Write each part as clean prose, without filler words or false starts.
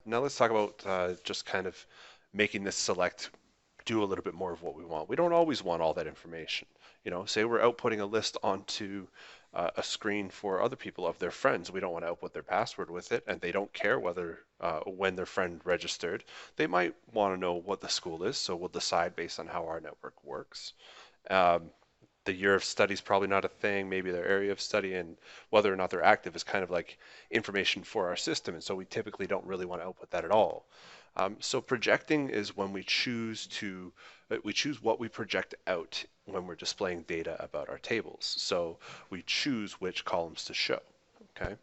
now let's talk about just kind of making this select do a little bit more of what we want. We don't always want all that information. Say we're outputting a list onto a screen for other people of their friends. We don't want to output their password with it, and they don't care whether when their friend registered. They might want to know what the school is, so we'll decide based on how our network works. Um, the year of study is probably not a thing. Maybe their area of study and whether or not they're active is kind of like information for our system, and so we typically don't really want to output that at all. So projecting is when we choose what we project out when we're displaying data about our tables. So we choose which columns to show. Okay,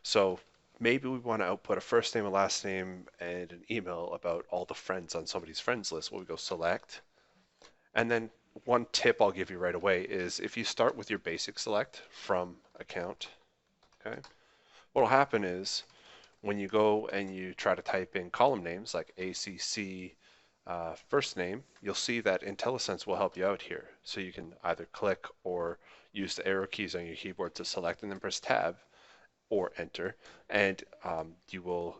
so maybe we want to output a first name, a last name, and an email about all the friends on somebody's friends list. Well, we go select, and then one tip I'll give you right away is if you start with your basic select from account, okay, what will happen is when you go and you try to type in column names like ACC first name, you'll see that IntelliSense will help you out here. So you can either click or use the arrow keys on your keyboard to select and then press tab or enter, and you will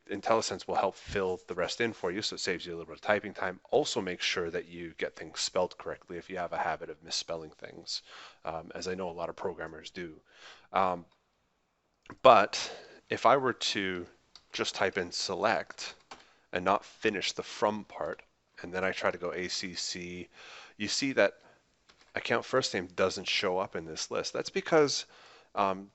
IntelliSense will help fill the rest in for you, so it saves you a little bit of typing time. Also, make sure that you get things spelled correctly if you have a habit of misspelling things, as I know a lot of programmers do. Um, but if I were to just type in select and not finish the from part, and then I try to go ACC, you see that account first name doesn't show up in this list. That's because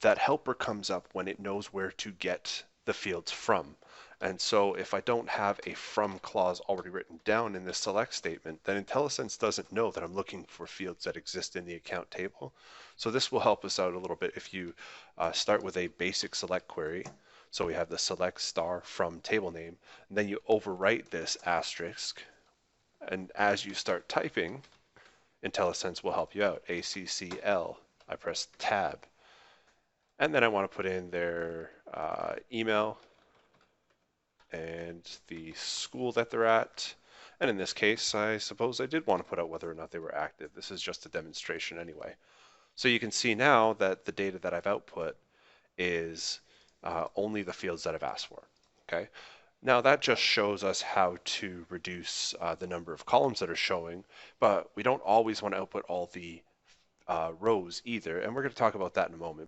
that helper comes up when it knows where to get the fields from. And so if I don't have a from clause already written down in this select statement, then IntelliSense doesn't know that I'm looking for fields that exist in the account table. So this will help us out a little bit if you start with a basic select query. So we have the select star from table name, and then you overwrite this asterisk, and as you start typing, IntelliSense will help you out. ACCL, I press tab, and then I want to put in their email and the school that they're at. And in this case, I suppose I did want to put out whether or not they were active. This is just a demonstration anyway. So you can see now that the data that I've output is only the fields that I've asked for. Okay. Now that just shows us how to reduce the number of columns that are showing, but we don't always want to output all the rows either, and we're going to talk about that in a moment.